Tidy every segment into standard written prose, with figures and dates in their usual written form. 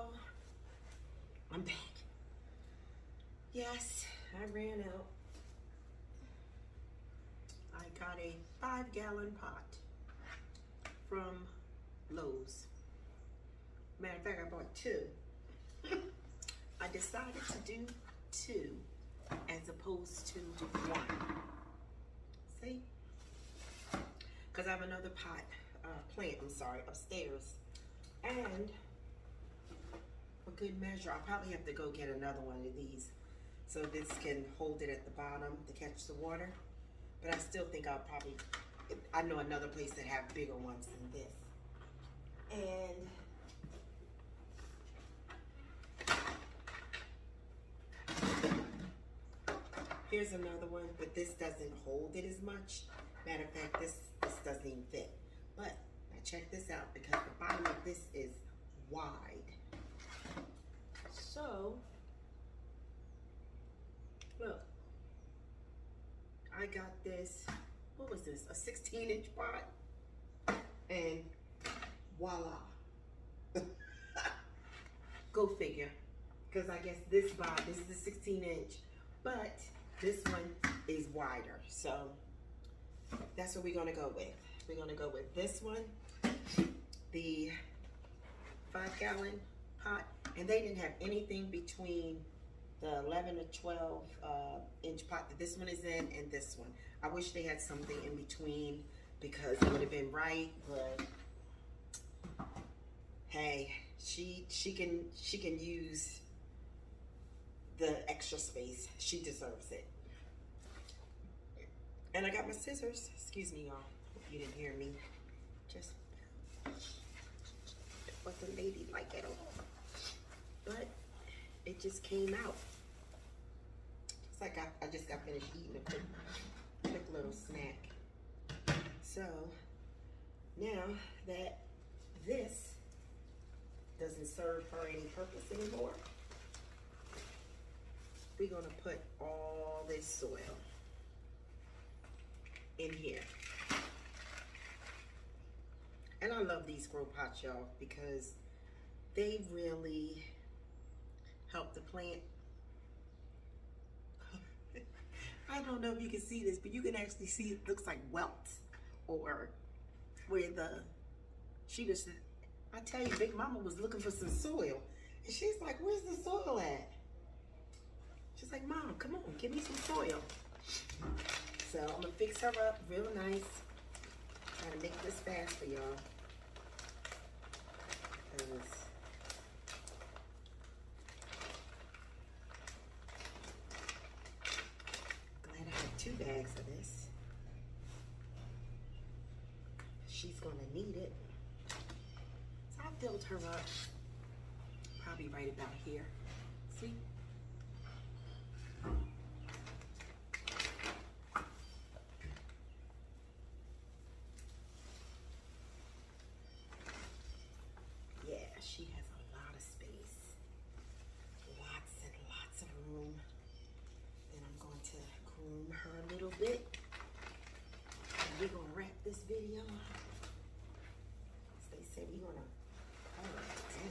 y'all, I'm back. Yes, I ran out. I got a 5-gallon pot from Lowe's. Matter of fact, I bought 2. I decided to do 2 as opposed to 1. See? Because I have another pot, plant, upstairs. And for good measure, I'll probably have to go get another one of these so this can hold it at the bottom to catch the water. But I still think I know another place that have bigger ones than this. And here's another one, but this doesn't hold it as much. Matter of fact, this doesn't even fit. But now check this out, because the bottom of this is wide. So, look, I got this, what was this, a 16-inch pot? And voila. Go figure. Because I guess this is the 16-inch, but this one is wider. So that's what we're gonna go with. We're gonna go with this one, the 5-gallon pot, and they didn't have anything between the 11 or 12 inch pot that this one is in and this one. I wish they had something in between because it would have been right, but hey, she can use the extra space. She deserves it. And I got my scissors. Excuse me, y'all. Hope you didn't hear me. Just wasn't ladylike at all. But it just came out. It's like I just got finished eating a quick little snack. So now that this doesn't serve her any purpose anymore, we're gonna put all this soil in here. And I love these grow pots, y'all, because they really help the plant. I don't know if you can see this, but you can actually see it looks like welts, or where I tell you, Big Mama was looking for some soil, and she's like, where's the soil at? She's like, Mom, come on, give me some soil. So I'm gonna fix her up real nice. Trying to make this fast for y'all. Glad I have 2 bags of this. She's gonna need it. So I filled her up probably right about here. See? She has a lot of space, lots and lots of room. And I'm going to groom her a little bit. And we're gonna wrap this video up. As they say, we're gonna call it a day.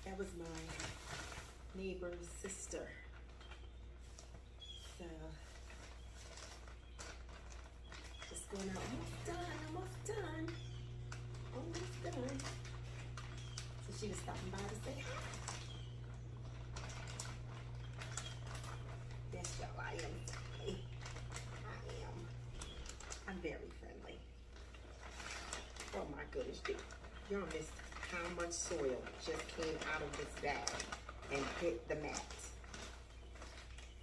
That was my neighbor's sister. So just going out. Almost done. Almost done. So she was stopping by to say hi. Yes, y'all, I am. I am. Y'all missed how much soil just came out of this bag and hit the mat.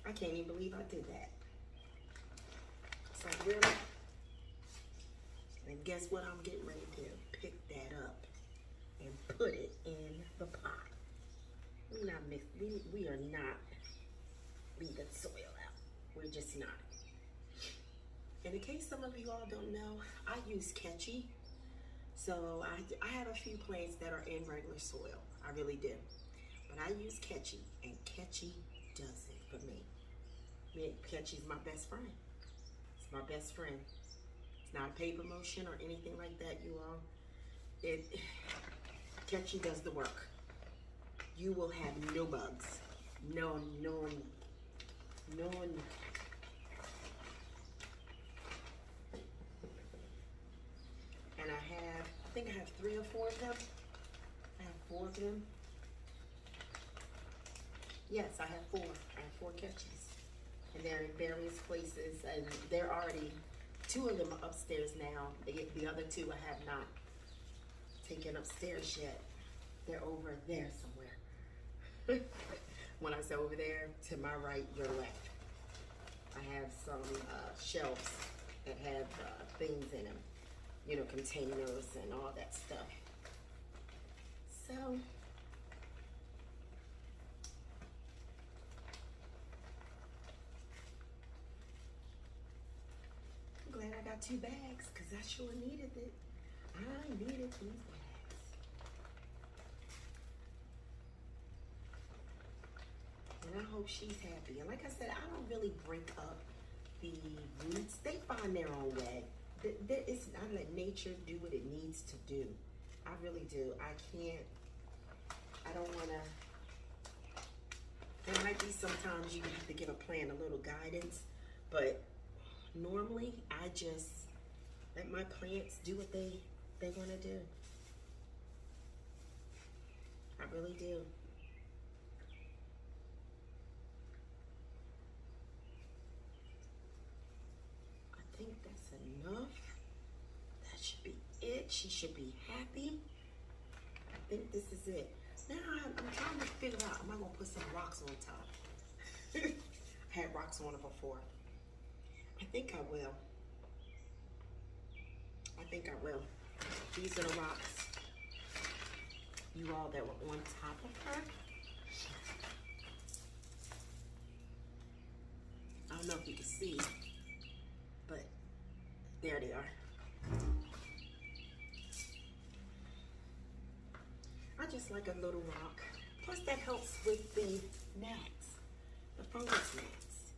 I can't even believe I did that. It's like, really? And guess what I'm getting ready to do? Pick that up and put it in the pot. We are not leaving soil out. We're just not. And in case some of you all don't know, I use Catchy. So I have a few plants that are in regular soil. I really do. But I use Catchy, and Catchy does it for me. Catchy's my best friend. It's my best friend. It's not a paid promotion or anything like that, you all. Catchy does the work. You will have no bugs. None. And I think I have 3 or 4 of them. I have 4 of them. Yes, I have 4. I have 4 Catchies. And they're in various places, and they're already, 2 of them are upstairs now. The other 2 I have not taken upstairs yet. They're over there somewhere. When I say over there, to my right, your left. I have some shelves that have things in them. You know, containers and all that stuff. So, I'm glad I got 2 bags, because I sure needed it. I needed these bags. And I hope she's happy. And like I said, I don't really break up the roots. They find their own way. It's not let nature do what it needs to do. I really do. I don't want to. There might be sometimes you have to give a plant a little guidance, but normally I just let my plants do what they want to do. I really do. I think that's enough. That should be it. She should be happy. I think this is it. Now I'm trying to figure out, am I going to put some rocks on top? I had rocks on it before. I think I will. These are the rocks, you all, that were on top of her. I don't know if you can see, but there they are. I just like a little rock. Plus that helps with the gnats, the fungus gnats.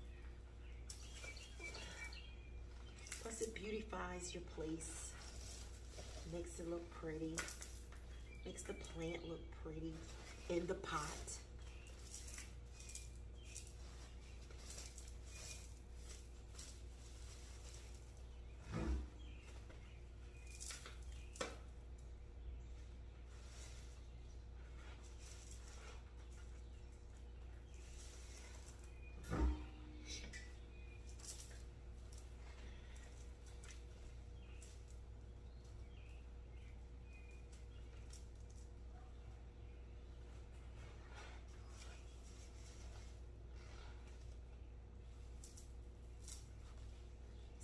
Plus it beautifies your place. Makes it look pretty. Makes the plant look pretty in the pot.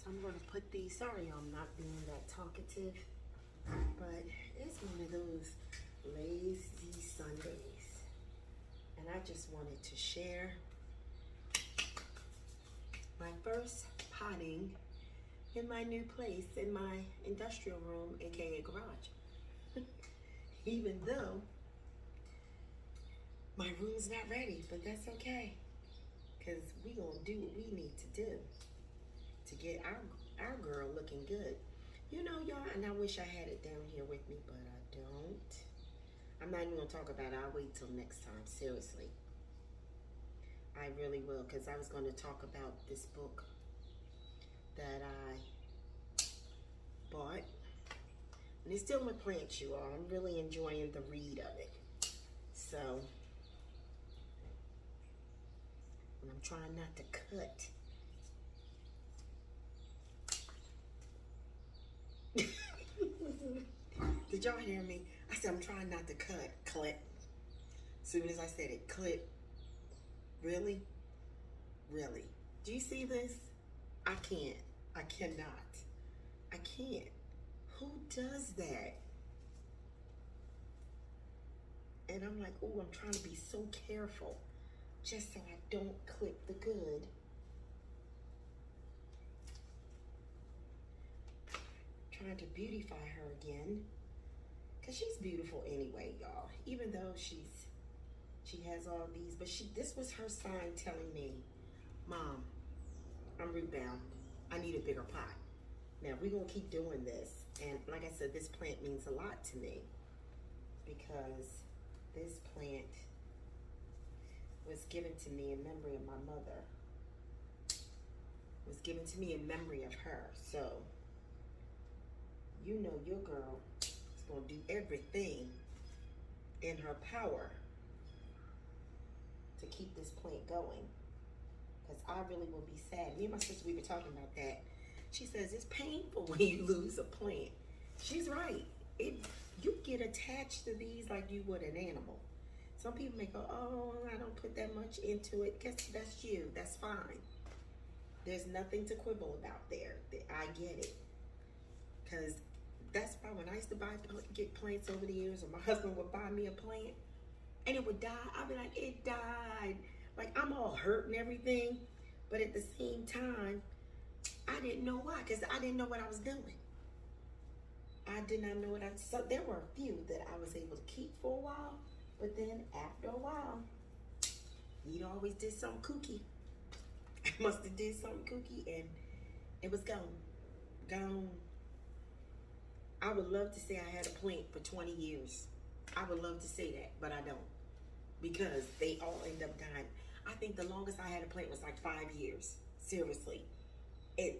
So I'm going to put these, sorry I'm not being that talkative, but it's one of those lazy Sundays. And I just wanted to share my first potting in my new place, in my industrial room, aka garage. Even though my room's not ready, but that's okay. Because we gonna do what we need to do to get our girl looking good. You know, y'all, and I wish I had it down here with me, but I don't. I'm not even gonna talk about it. I'll wait till next time, seriously. I really will, because I was gonna talk about this book that I bought. And it's still in plants, you all. I'm really enjoying the read of it. So, and I'm trying not to cut. Did Did y'all hear me? I said I'm trying not to clip. As soon as I said it, clip. Really? Really? Do you see this? I can't. I cannot. I can't. Who does that? And I'm like, oh, I'm trying to be so careful just so I don't clip the good. Trying to beautify her again. Because she's beautiful anyway, y'all. Even though she has all these. But this was her sign telling me, Mom, I'm root bound. I need a bigger pot. Now, we're going to keep doing this. And like I said, this plant means a lot to me. Because this plant was given to me in memory of my mother. It was given to me in memory of her. So, you know your girl is going to do everything in her power to keep this plant going. Because I really will be sad. Me and my sister, we were talking about that. She says, it's painful when you lose a plant. She's right. You get attached to these like you would an animal. Some people may go, oh, I don't put that much into it. Guess that's you. That's fine. There's nothing to quibble about there. I get it. Because that's why when I used to get plants over the years, or my husband would buy me a plant, and it would die, I'd be like, it died. Like, I'm all hurt and everything. But at the same time, I didn't know why, because I didn't know what I was doing. I did not know what so there were a few that I was able to keep for a while, but then after a while, you always did something kooky. I must have did something kooky, and it was gone. Gone. I would love to say I had a plant for 20 years. I would love to say that, but I don't, because they all end up dying. I think the longest I had a plant was like 5 years. Seriously. At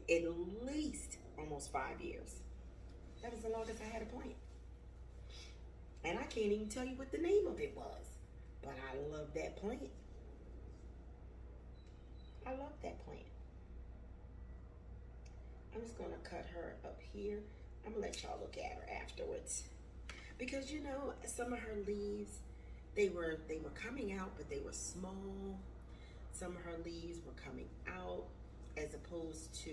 least almost 5 years. That was the longest I had a plant. And I can't even tell you what the name of it was. But I love that plant. I love that plant. I'm just going to cut her up here. I'm going to let y'all look at her afterwards. Because, you know, some of her leaves, they were coming out, but they were small. Some of her leaves were coming out as opposed to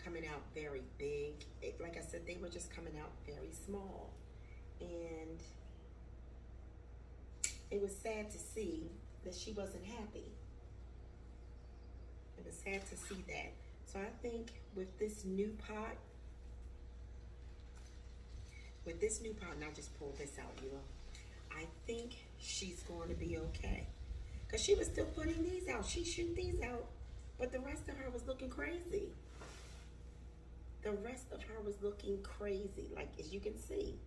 coming out very big. Like I said, they were just coming out very small. And it was sad to see that she wasn't happy. It was sad to see that. So I think with this new pot, and I just pulled this out, you know, I think she's going to be okay. Because she was still putting these out. She shooting these out. But the rest of her was looking crazy. The rest of her was looking crazy, like as you can see.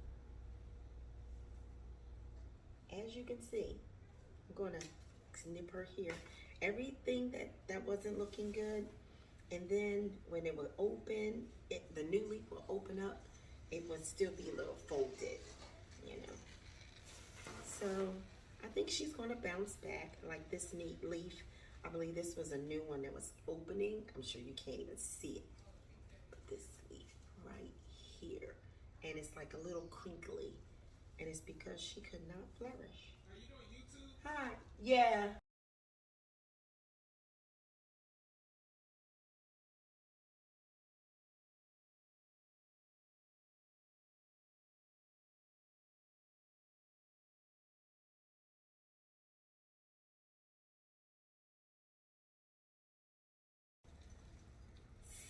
As you can see, I'm gonna snip her here. Everything that wasn't looking good, and then when it would open, the new leaf will open up, it would still be a little folded, you know. So I think she's gonna bounce back like this neat leaf. I believe this was a new one that was opening. I'm sure you can't even see it. But this leaf right here. And it's like a little crinkly. And it's because she could not flourish. Are you doing YouTube? Hi. Yeah.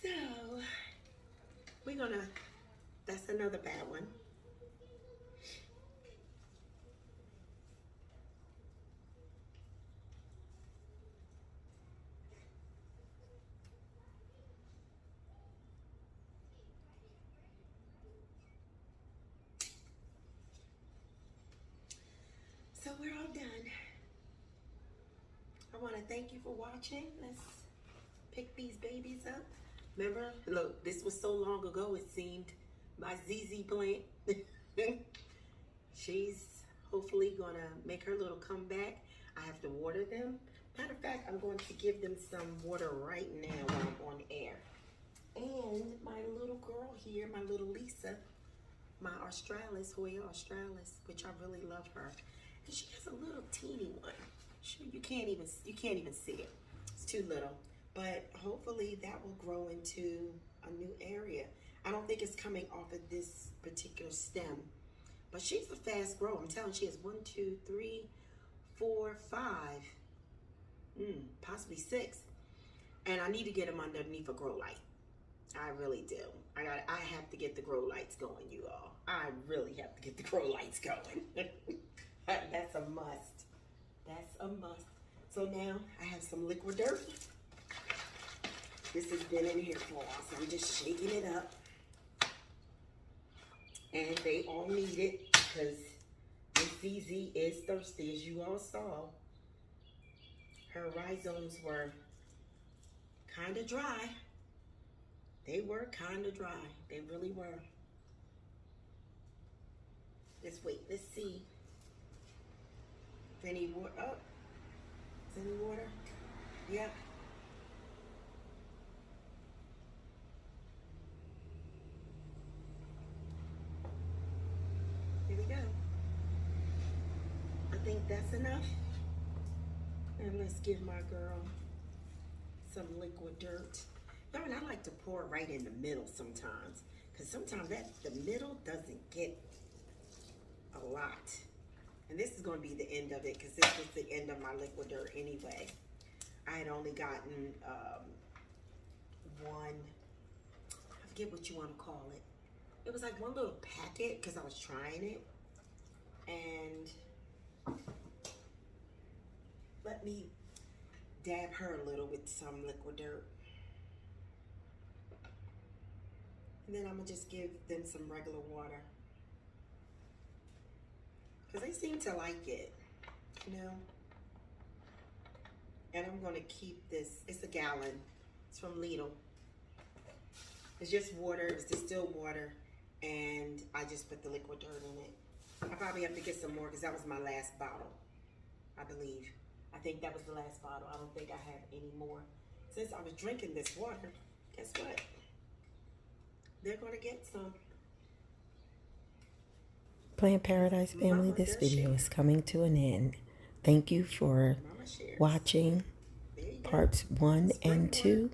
So, we're gonna, that's another bad one. So we're all done. I want to thank you for watching. Let's pick these babies up. Remember, look, this was so long ago, it seemed, my ZZ plant. She's hopefully gonna make her little comeback. I have to water them. Matter of fact, I'm going to give them some water right now while I'm on air. And my little girl here, my little Lisa, my Australis, Hoya Australis, which I really love her. And she has a little teeny one. You can't even see it. It's too little. But hopefully that will grow into a new area. I don't think it's coming off of this particular stem. But she's a fast grower. I'm telling you, she has 1, 2, 3, 4, 5, possibly 6. And I need to get them underneath a grow light. I really do. I have to get the grow lights going, you all. I really have to get the grow lights going. That's a must. That's a must. So now I have some liquid dirt. This has been in here for a while, so I'm just shaking it up. And they all need it because Miss ZZ is thirsty, as you all saw. Her rhizomes were kind of dry. They were kind of dry. They really were. Let's wait. Let's see if any water. Oh, is any water? Yep. Here we go. I think that's enough. And let's give my girl some liquid dirt. And I like to pour right in the middle sometimes, because sometimes the middle doesn't get a lot. And this is going to be the end of it, because this was the end of my liquid dirt anyway. I had only gotten one, I forget what you want to call it. It was like one little packet, because I was trying it. And let me dab her a little with some liquid dirt. And then I'm going to just give them some regular water. Because they seem to like it, you know. And I'm going to keep this. It's a gallon. It's from Lidl. It's just water. It's distilled water. And I just put the liquid dirt in it. I probably have to get some more because that was my last bottle, I believe. I think that was the last bottle. I don't think I have any more. Since I was drinking this water, guess what? They're going to get some. Plant Paradise family, this video is coming to an end. Thank you for watching parts 1 and 2.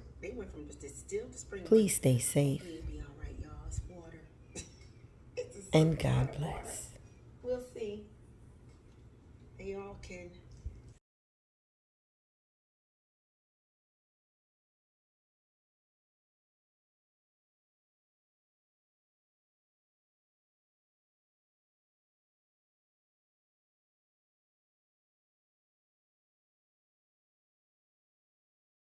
Please stay safe. And God bless. We'll see. They all can